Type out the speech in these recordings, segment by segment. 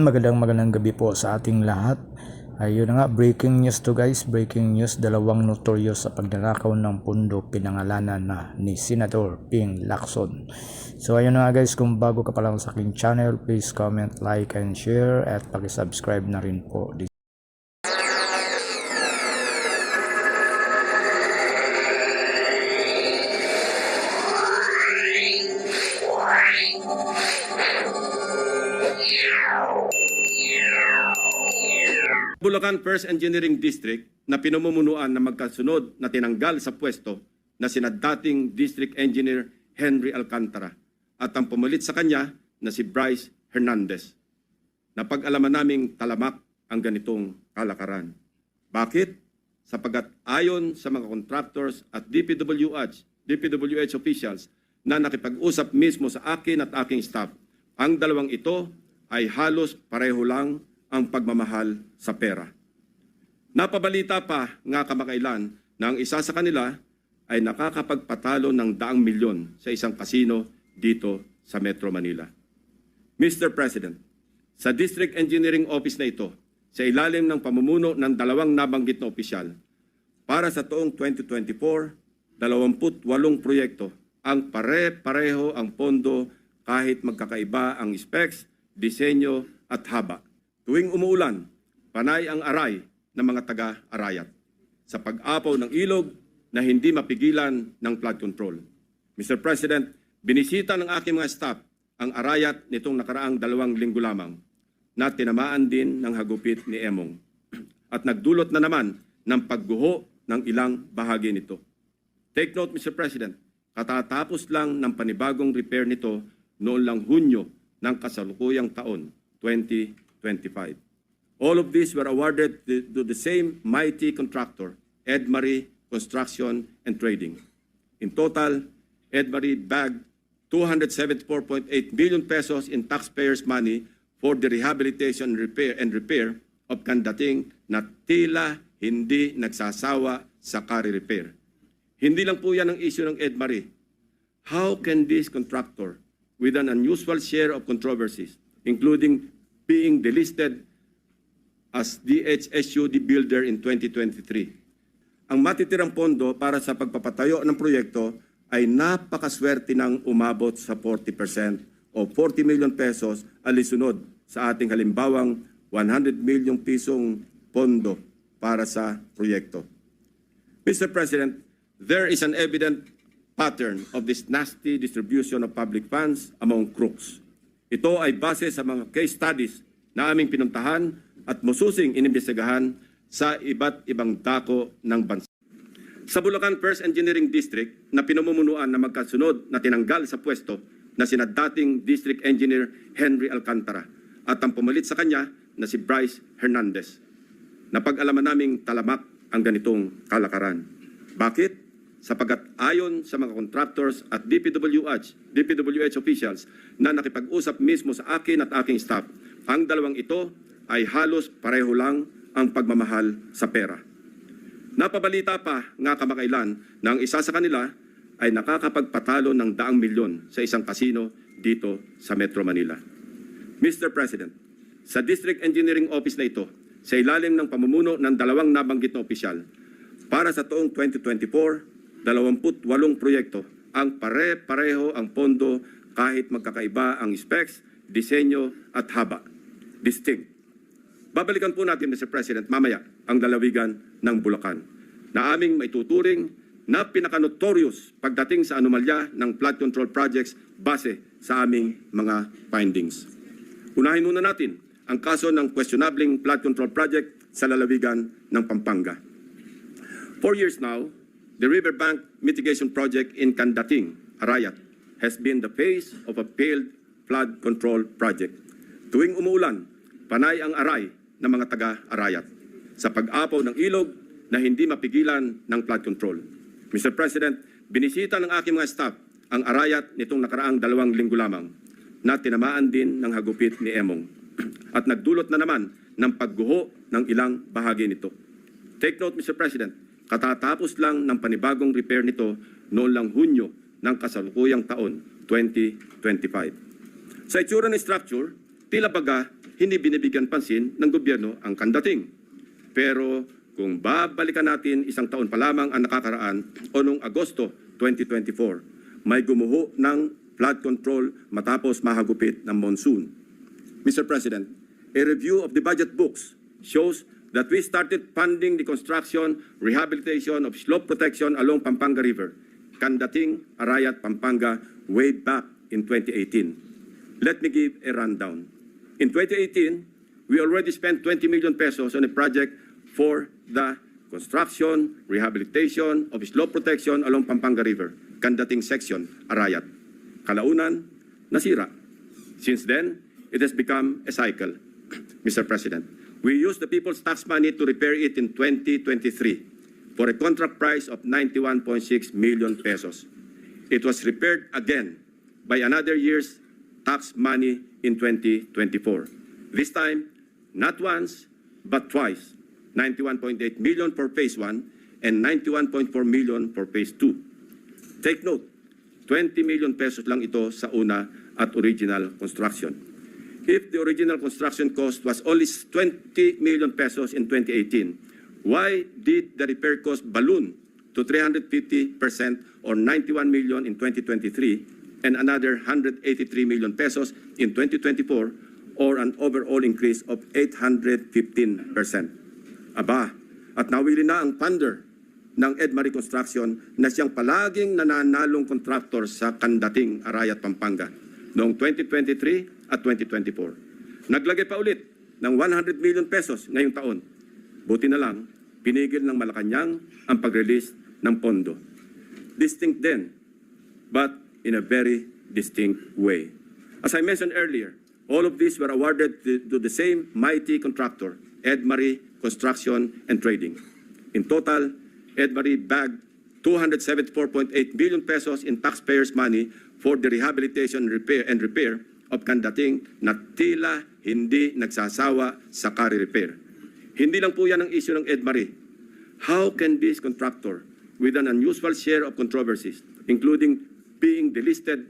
Magandang gabi po sa ating lahat. Ayun na nga, breaking news to guys, breaking news, dalawang notorious sa pagnanakaw ng pundo pinangalanan na ni Senator Ping Lacson. So ayun na nga guys, kung bago ka pa lang sa aking channel, please comment, like, and share at paki-subscribe na rin po. Bulacan First Engineering District na pinamumunuan na magkasunod na tinanggal sa pwesto na sina dating District Engineer Henry Alcantara at ang pumalit sa kanya na si Bryce Hernandez. Napag-alaman naming talamak ang ganitong kalakaran. Bakit? Sapagat ayon sa mga contractors at DPWH officials na nakipag-usap mismo sa akin at aking staff, ang dalawang ito ay halos pareho lang ang pagmamahal sa pera. Napabalita pa nga kamakailan na ang isa sa kanila ay nakakapagpatalo ng daang milyon sa isang kasino dito sa Metro Manila. Mr. President, sa District Engineering Office na ito, sa ilalim ng pamumuno ng dalawang nabanggit na opisyal, para sa taong 2024, 28 proyekto ang pare-pareho ang pondo kahit magkakaiba ang specs, disenyo at haba. Tuwing umuulan, panay ang aray ng mga taga-arayat sa pag-apaw ng ilog na hindi mapigilan ng flood control. Mr. President, binisita ng aking mga staff ang arayat nitong nakaraang 2 linggo lamang na tinamaan din ng hagupit ni Emong at nagdulot na naman ng pagguho ng ilang bahagi nito. Take note, Mr. President, katatapos lang ng panibagong repair nito noon lang Hunyo ng kasalukuyang taon, 2025. All of these were awarded to the same mighty contractor, Edmarie Construction and Trading. In total, Edmarie bagged 274.8 billion pesos in taxpayers' money for the rehabilitation and repair of Kandating na tila hindi nagsasawa sa kare-repair. Hindi lang po yan ang issue ng Edmarie. How can this contractor, with an unusual share of controversies, including being delisted as DHSUD builder in 2023. Ang matitirang pondo para sa pagpapatayo ng proyekto ay napakaswerte ng umabot sa 40% o 40 million pesos alisunod sa ating halimbawang 100 million pisong pondo para sa proyekto. Mr. President, there is an evident pattern of this nasty distribution of public funds among crooks. Ito ay base sa mga case studies na aming pinuntahan at masusing inimbestigahan sa iba't ibang dako ng bansa. Sa Bulacan First Engineering District na pinamumunuan na magkasunod na tinanggal sa pwesto na sina dating District Engineer Henry Alcantara at ang pumalit sa kanya na si Bryce Hernandez. Napag-alaman naming talamak ang ganitong kalakaran. Bakit? Sapagat ayon sa mga contractors at DPWH officials na nakipag-usap mismo sa akin at aking staff, ang dalawang ito ay halos pareho lang ang pagmamahal sa pera. Napabalita pa nga kamakailan na ang isa sa kanila ay nakakapagpatalo ng daang milyon sa isang kasino dito sa Metro Manila. Mr. President, sa District Engineering Office na ito, sa ilalim ng pamumuno ng dalawang nabanggit na opisyal, para sa taong 2024, 28 proyekto ang pare-pareho ang pondo kahit magkakaiba ang specs, disenyo at haba. Distinct. Babalikan po natin, Mr. President, mamaya ang lalawigan ng Bulacan na aming maituturing na pinaka-notorious pagdating sa anomalya ng flood control projects base sa aming mga findings. Unahin muna natin ang kaso ng questionabling flood control project sa lalawigan ng Pampanga. 4 years now, the Riverbank Mitigation Project in Kandating, Arayat, has been the face of a failed flood control project. Tuwing umuulan, panay ang aray ng mga taga-arayat sa pag-apaw ng ilog na hindi mapigilan ng flood control. Mr. President, binisita ng aking mga staff ang arayat nitong nakaraang 2 linggo lamang na tinamaan din ng hagupit ni Emong at nagdulot na naman ng pagguho ng ilang bahagi nito. Take note, Mr. President, katatapos lang ng panibagong repair nito noon lang Hunyo ng kasalukuyang taon, 2025. Sa itsura ng structure, tila baga hindi binibigyan pansin ng gobyerno ang kandating. Pero kung babalikan natin isang taon pa lamang ang nakakaraan o noong Agosto 2024, may gumuho ng flood control matapos mahagupit ng monsoon. Mr. President, a review of the budget books shows that we started funding the construction, rehabilitation of slope protection along Pampanga River, Kandating, Arayat, Pampanga, way back in 2018. Let me give a rundown. In 2018, we already spent 20 million pesos on a project for the construction, rehabilitation of slope protection along Pampanga River, Kandating section, Arayat. Kalaunan, nasira. Since then, it has become a cycle. Mr. President, we used the people's tax money to repair it in 2023 for a contract price of 91.6 million pesos. It was repaired again by another year's tax money in 2024. This time, not once, but twice, 91.8 million for phase 1 and 91.4 million for phase 2. Take note, 20 million pesos lang ito sa una at original construction. If the original construction cost was only 20 million pesos in 2018, why did the repair cost balloon to 350% or 91 million in 2023 and another 183 million pesos in 2024 or an overall increase of 815%? Aba, at nawili na ang funder ng Edmarie Construction na siyang palaging nananalong kontraktor sa Kandating, Arayat, Pampanga noong 2023 at 2024. Naglagay pa ulit ng 100 million pesos ngayong taon. Buti na lang, pinigil ng Malacanang ang pag-release ng pondo. Distinct then, but in a very distinct way. As I mentioned earlier, all of these were awarded to the same mighty contractor, Edmarie Construction and Trading. In total, Edmarie bagged 274.8 billion pesos in taxpayers' money for the rehabilitation and repair of Kandating na tila hindi nagsasawa sa kare-repair. Hindi lang po yan ang issue ng Edmarie. How can this contractor, with an unusual share of controversies, including being delisted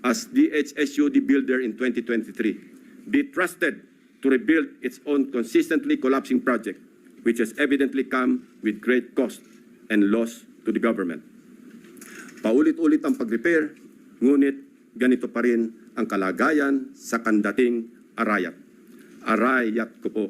as DHSUD builder in 2023, be trusted to rebuild its own consistently collapsing project, which has evidently come with great cost and loss to the government? Paulit-ulit ang pag-repair, ngunit ganito pa rin ang kalagayan sa Kandating, Arayat. Arayat ko po.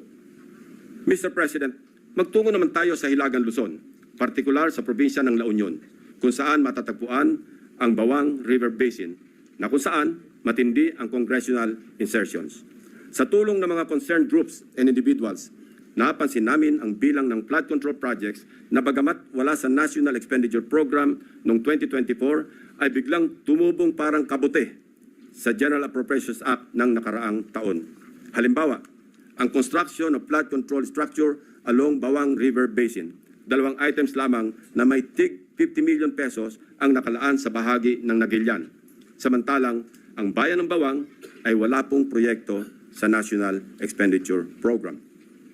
Mr. President, magtungo naman tayo sa Hilagang Luzon, partikular sa probinsya ng La Union, kung saan matatagpuan ang Bawang River Basin, na kung saan matindi ang congressional insertions. Sa tulong ng mga concerned groups and individuals, napansin namin ang bilang ng flood control projects na bagamat wala sa National Expenditure Program noong 2024 ay biglang tumubong parang kabute sa General Appropriations Act ng nakaraang taon. Halimbawa, ang construction of flood control structure along Bawang River Basin. 2 items lamang na may tig 50 million pesos ang nakalaan sa bahagi ng Nagilian. Samantalang, ang bayan ng Bawang ay wala pong proyekto sa National Expenditure Program.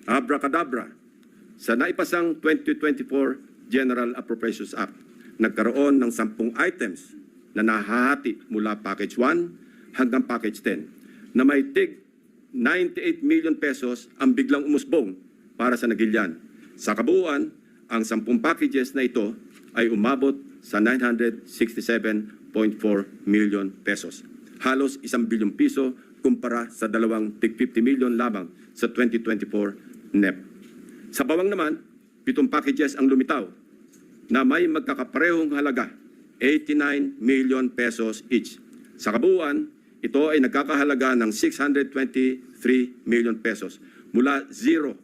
Abracadabra, sa naipasang 2024 General Appropriations Act, nagkaroon ng 10 items na nahahati mula Package 1 hanggang Package 10 na may tig 98 million pesos ang biglang umusbong para sa Nagilian. Sa kabuuan, ang 10 packages na ito ay umabot sa 967.4 million pesos. Halos 1 bilyong piso kumpara sa 2 tig 50 million lamang sa 2024 NEP. Sa Bawang naman, 7 packages ang lumitaw na may magkakaparehong halaga, 89 million pesos each. Sa kabuuan, ito ay nagkakahalaga ng 623 million pesos mula zero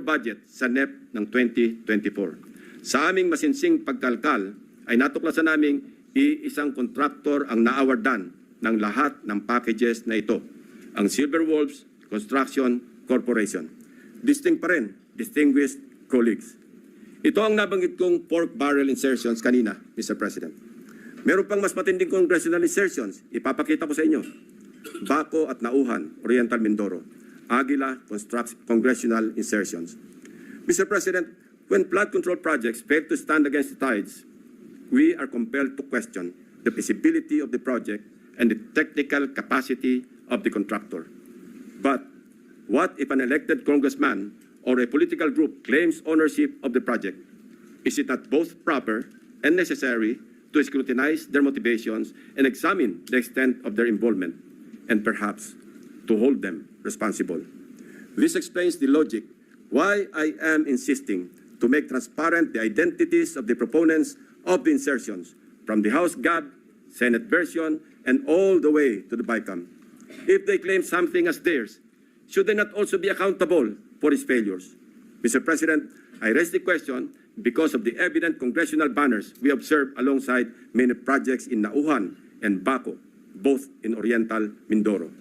budget sa NEP ng 2024. Sa aming masinsing pagkalkal ay natuklasan naming iisang kontraktor ang naawardan ng lahat ng packages na ito, ang Silver Wolves Construction Corporation. Distinct pa rin, distinguished colleagues. Ito ang nabanggit kong pork barrel insertions kanina, Mr. President. Meron pang mas matinding congressional insertions. Ipapakita ko sa inyo. Baco at Nauhan, Oriental Mindoro. Aguila congressional insertions. Mr. President, when flood control projects fail to stand against the tides, we are compelled to question the feasibility of the project and the technical capacity of the contractor. But what if an elected congressman or a political group claims ownership of the project? Is it not both proper and necessary to scrutinize their motivations and examine the extent of their involvement, and perhaps to hold them responsible? This explains the logic why I am insisting to make transparent the identities of the proponents of the insertions from the House GAB, Senate version, and all the way to the BICAM. If they claim something as theirs, should they not also be accountable for its failures? Mr. President, I raise the question because of the evident congressional banners we observe alongside many projects in Nauhan and Baco, both in Oriental Mindoro.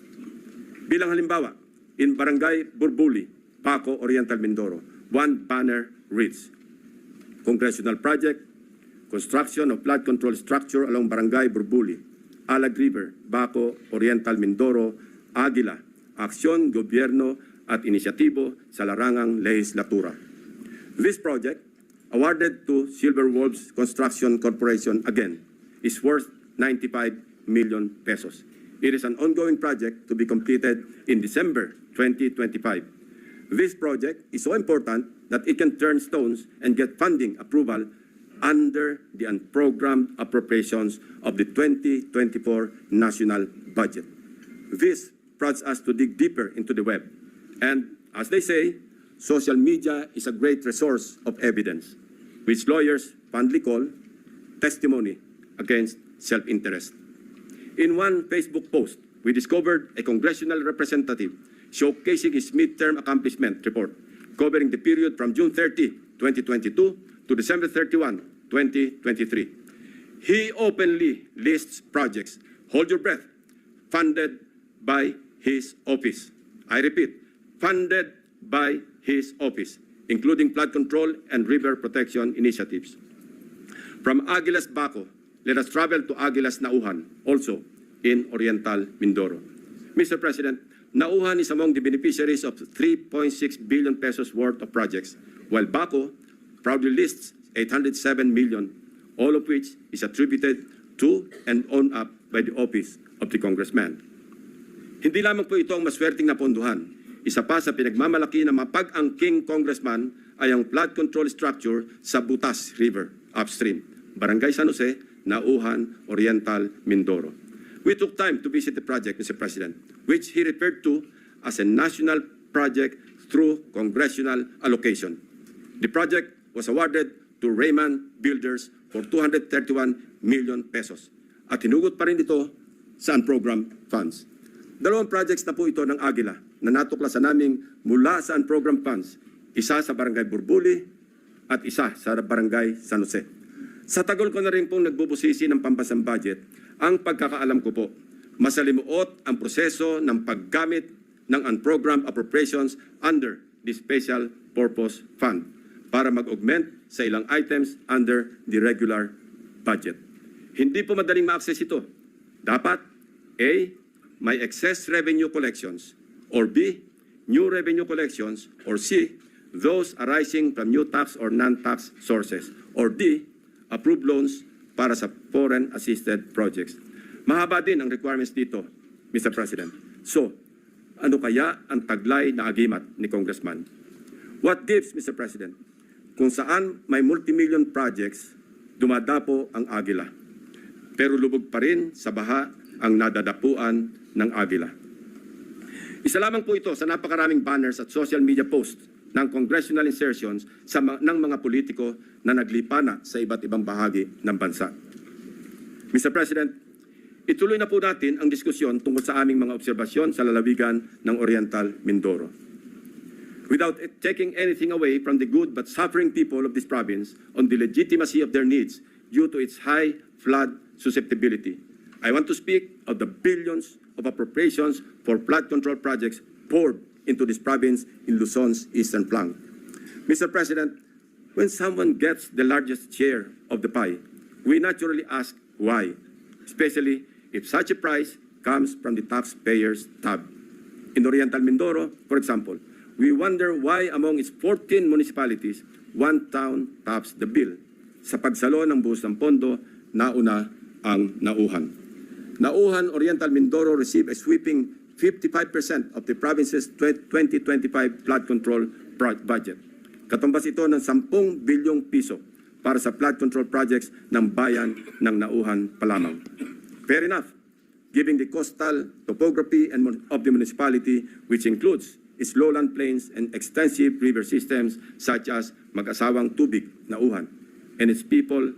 Bilang halimbawa, in Barangay Burbuli, Baco, Oriental Mindoro, one banner reads, Congressional Project, Construction of Flood Control Structure along Barangay Burbuli, Alag River, Baco, Oriental Mindoro, Aguila, Aksyon, Gobyerno at Inisyatibo sa Larangang Lehislatura. This project, awarded to Silver Wolves Construction Corporation again, is worth 95 million pesos. It is an ongoing project to be completed in December 2025. This project is so important that it can turn stones and get funding approval under the unprogrammed appropriations of the 2024 national budget. This prods us to dig deeper into the web. And as they say, social media is a great resource of evidence, which lawyers fondly call testimony against self-interest. In one Facebook post, we discovered a congressional representative showcasing his midterm accomplishment report covering the period from June 30, 2022 to December 31, 2023. He openly lists projects, hold your breath, funded by his office. I repeat, funded by his office, including flood control and river protection initiatives. From Aguilas Baco, let us travel to Aguilas Nauhan, also in Oriental Mindoro. Mr. President, Nauhan is among the beneficiaries of 3.6 billion pesos worth of projects, while Baco proudly lists 807 million, all of which is attributed to and owned up by the office of the congressman. Hindi lamang po ito ang maswerteng napondohan. Isa pa sa pinagmamalaki ng mapag-angking congressman ay ang flood control structure sa Butas River, upstream, Barangay San Jose, Nauhan, Oriental, Mindoro. We took time to visit the project, Mr. President, which he referred to as a national project through congressional allocation. The project was awarded to Raymond Builders for 231 million pesos. At hinugot pa rin ito sa unprogrammed funds. Dalawang projects na po ito ng Aguila na natuklasan naming mula sa unprogrammed funds, isa sa Barangay Burbuli at isa sa Barangay San Jose. Sa tagal ko na rin pong nagbubusisi ng pampasang budget, ang pagkakaalam ko po, masalimuot ang proseso ng paggamit ng unprogrammed appropriations under the Special Purpose Fund para mag-augment sa ilang items under the regular budget. Hindi po madaling ma-access ito. Dapat A, may excess revenue collections, or B, new revenue collections, or C, those arising from new tax or non-tax sources, or D, approved loans para sa foreign-assisted projects. Mahaba din ang requirements dito, Mr. President. So, ano kaya ang taglay na agimat ni Congressman? What gives, Mr. President? Kung saan may multimillion projects, dumadapo ang Aguila. Pero lubog pa rin sa baha ang nadadapuan ng Aguila. Isa lamang po ito sa napakaraming banners at social media posts ng congressional insertions ng mga politiko na naglipana sa iba't ibang bahagi ng bansa. Mr. President, ituloy na po natin ang diskusyon tungkol sa aming mga obserbasyon sa lalawigan ng Oriental Mindoro. Without taking anything away from the good but suffering people of this province on the legitimacy of their needs due to its high flood susceptibility, I want to speak of the billions of appropriations for flood control projects poured into this province in Luzon's eastern flank. Mr. President, when someone gets the largest share of the pie, we naturally ask why, especially if such a price comes from the taxpayer's tab. In Oriental Mindoro, for example, we wonder why among its 14 municipalities, one town tops the bill. Sa pagsalo ng buhos ng pondo, nauna ang Nauhan. Nauhan, Oriental Mindoro received a sweeping 55% of the province's 2025 flood control budget. Katumbas ito ng 10 bilyong piso para sa flood control projects ng bayan ng Nauhan pa lamang. Fair enough, given the coastal topography of the municipality, which includes its lowland plains and extensive river systems such as Mag-asawang Tubig, Nauhan, and its people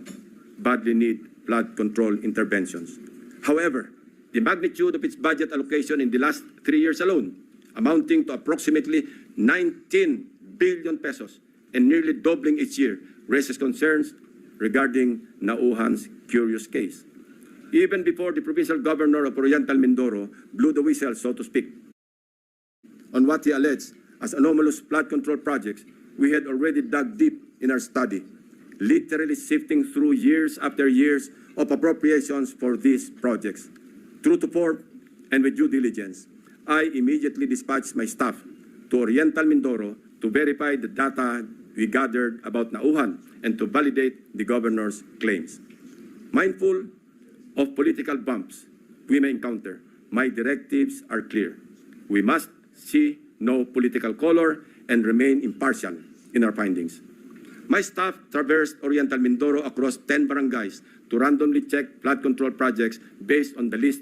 badly need flood control interventions. However, the magnitude of its budget allocation in the last 3 years alone, amounting to approximately 19 billion pesos and nearly doubling each year, raises concerns regarding Nauhan's curious case. Even before the provincial governor of Oriental Mindoro blew the whistle, so to speak, on what he alleged as anomalous flood control projects, we had already dug deep in our study, literally sifting through years after years of appropriations for these projects. True to form and with due diligence, I immediately dispatched my staff to Oriental Mindoro to verify the data we gathered about Nauhan and to validate the governor's claims. Mindful of political bumps we may encounter, my directives are clear. We must see no political color and remain impartial in our findings. My staff traversed Oriental Mindoro across 10 barangays to randomly check flood control projects based on the list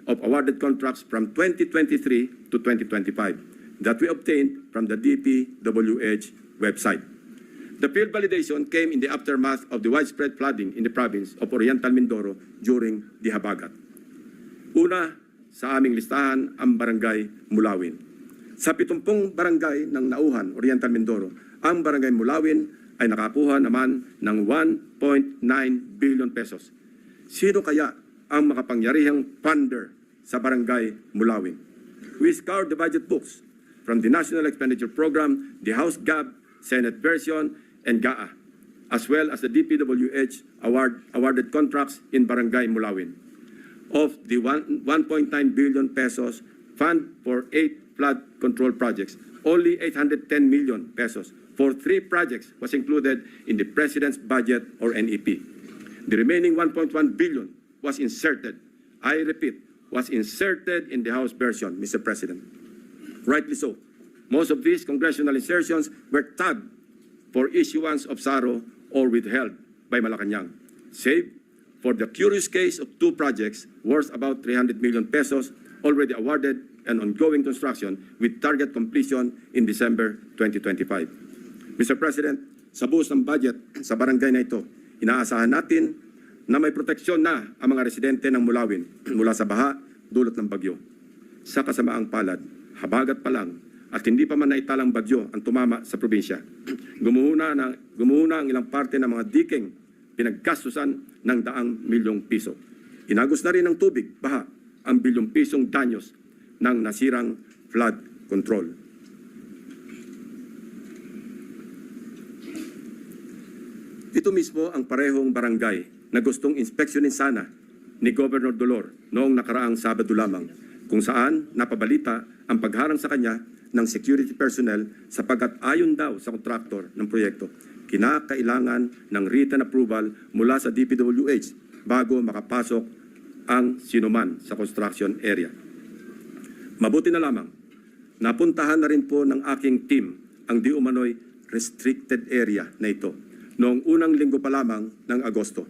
of awarded contracts from 2023 to 2025 that we obtained from the DPWH website. The field validation came in the aftermath of the widespread flooding in the province of Oriental Mindoro during the Habagat. Una sa aming listahan ang Barangay Mulawin. Sa 70 barangay ng Nauhan, Oriental Mindoro, ang Barangay Mulawin ay nakakuha naman ng 1.9 billion pesos. Sino kaya ang makapangyarihang funder sa Barangay Mulawin? We scoured the budget books from the National Expenditure Program, the House GAB, Senate version, and GAA, as well as the DPWH awarded contracts in Barangay Mulawin. Of the 1.9 billion pesos fund for 8 flood control projects, only 810 million pesos for 3 projects was included in the President's budget or NEP. The remaining 1.1 billion was inserted, I repeat, was inserted in the House version, Mr. President. Rightly so. Most of these congressional insertions were tagged for issuance of SARO or withheld by Malacanang, save for the curious case of 2 projects worth about 300 million pesos already awarded and ongoing construction with target completion in December 2025. Mr. President, sa buhos ng budget sa barangay na ito, inaasahan natin na may proteksyon na ang mga residente ng Mulawin mula sa baha dulot ng bagyo. Sa kasamaang palad, habagat pa lang at hindi pa man naitalang bagyo ang tumama sa probinsya. Gumuhuna ang ilang parte ng mga diking pinaggastusan ng 100 milyong piso. Inagos na rin ng tubig, baha, ang bilyong pisong danyos ng nasirang flood control. Ito mismo ang parehong barangay na gustong inspeksyonin sana ni Governor Dolor noong nakaraang Sabado lamang, kung saan napabalita ang pagharang sa kanya ng security personnel sapagkat ayon daw sa kontraktor ng proyekto, kinakailangan ng written approval mula sa DPWH bago makapasok ang sinuman sa construction area. Mabuti na lamang, napuntahan na rin po ng aking team ang di umano'y restricted area na ito noong unang linggo pa lamang ng Agosto.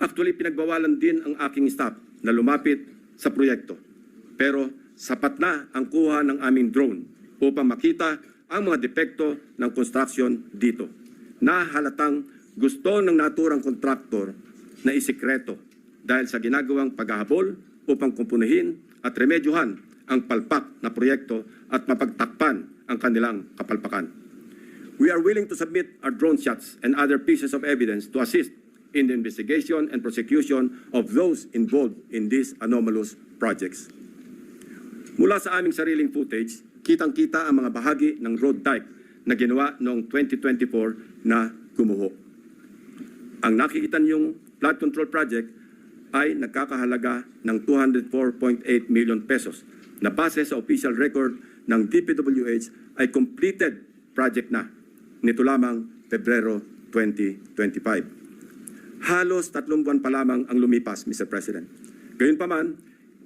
Actually pinagbawalan din ang aking staff na lumapit sa proyekto. Pero sapat na ang kuha ng aming drone upang makita ang mga depekto ng construction dito, na halatang gusto ng naturang kontraktor na isikreto dahil sa ginagawang paghahabol upang kumpunuhin at remedyohan ang palpak na proyekto at mapagtakpan ang kanilang kapalpakan. We are willing to submit our drone shots and other pieces of evidence to assist in the investigation and prosecution of those involved in these anomalous projects. Mula sa aming sariling footage, kitang-kita ang mga bahagi ng road dike na ginawa noong 2024 na gumuho. Ang nakikita niyong flood control project ay nagkakahalaga ng 204.8 million pesos na base sa official record ng DPWH ay completed project na nito lamang Pebrero 2025. Halos 3 buwan pa lamang ang lumipas, Mr. President. Gayunpaman,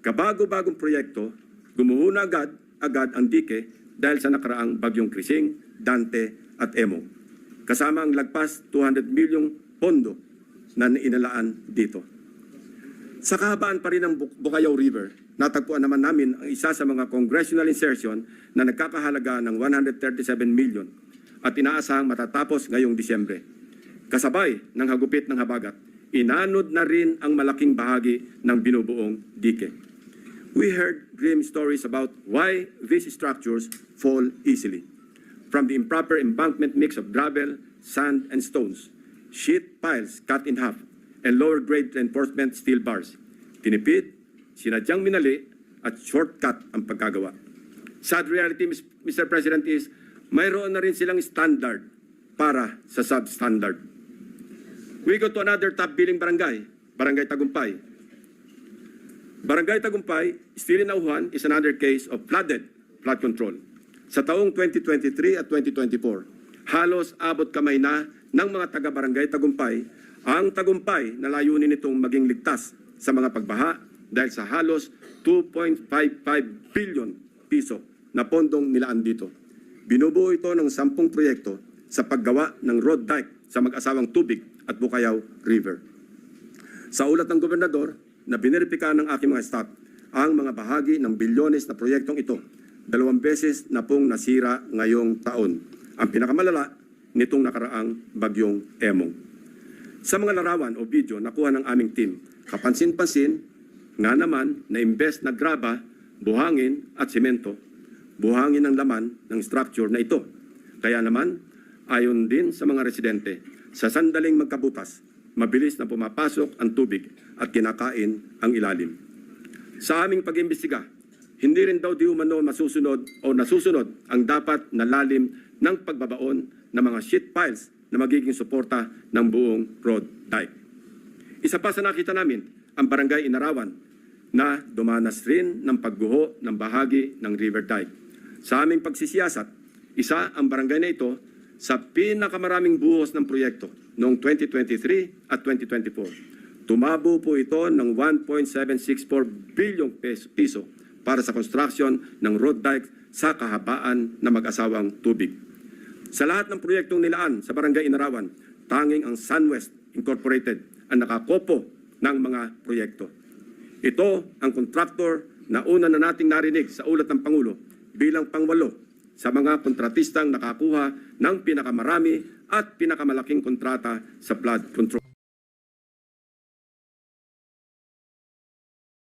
Kabago-bagong proyekto, gumuhuna agad ang dike dahil sa nakaraang bagyong Krising, Dante at Emo. Kasama ang lagpas 200 milyong pondo na inalaan dito. Sa kahabaan pa rin ng Bukayaw River, natagpuan naman namin ang isa sa mga congressional insertion na nagkakahalaga ng 137 million at inaasahang matatapos ngayong Disyembre. Kasabay ng hagupit ng habagat, inanod na rin ang malaking bahagi ng binubuong dike. We heard grim stories about why these structures fall easily. From the improper embankment mix of gravel, sand, and stones, sheet piles cut in half, and lower grade reinforcement steel bars. Tinipid, sinadyang minali, at shortcut ang pagkagawa. Sad reality, Mr. President, is mayroon na rin silang standard para sa substandard. We go to another top-billing barangay, Barangay Tagumpay. Barangay Tagumpay, still in Auhan, is another case of flood control. Sa taong 2023 at 2024, halos abot kamay na ng mga taga-barangay Tagumpay ang Tagumpay na layunin nitong maging ligtas sa mga pagbaha dahil sa halos 2.55 billion piso na pondong nilaan dito. Binubuo ito ng 10 proyekto sa paggawa ng road dike sa mag-asawang Tubig at Bukayaw River. Sa ulat ng gobernador na bineripika ng aking mga staff, ang mga bahagi ng bilyones na proyektong ito, 2 beses na pong nasira ngayong taon. Ang pinakamalala nitong nakaraang bagyong Emong. Sa mga larawan o video nakuha ng aming team, kapansin-pansin nga naman na imbes na graba, buhangin at simento, buhangin ang laman ng structure na ito. Kaya naman, ayon din sa mga residente, sa sandaling magkabutas, mabilis na pumapasok ang tubig at kinakain ang ilalim. Sa aming pag-imbestiga, hindi rin daw di umano masusunod o nasusunod ang dapat na lalim ng pagbabaon ng mga sheet piles na magiging suporta ng buong road dike. Isa pa sa nakita namin, ang Barangay Inarawan na dumanas rin ng pagguho ng bahagi ng river dike. Sa aming pagsisiyasat, isa ang barangay na ito sa pinakamaraming buhos ng proyekto noong 2023 at 2024. Tumabo po ito ng 1.764 bilyong piso para sa construction ng road dike sa kahabaan na mag-asawang Tubig. Sa lahat ng proyektong nilaan sa Barangay Inarawan, tanging ang SunWest Incorporated ang nakakopo ng mga proyekto. Ito ang kontraktor na una na nating narinig sa ulat ng Pangulo bilang pang-8 sa mga kontratistang nakakuha ng pinakamarami at pinakamalaking kontrata sa flood control.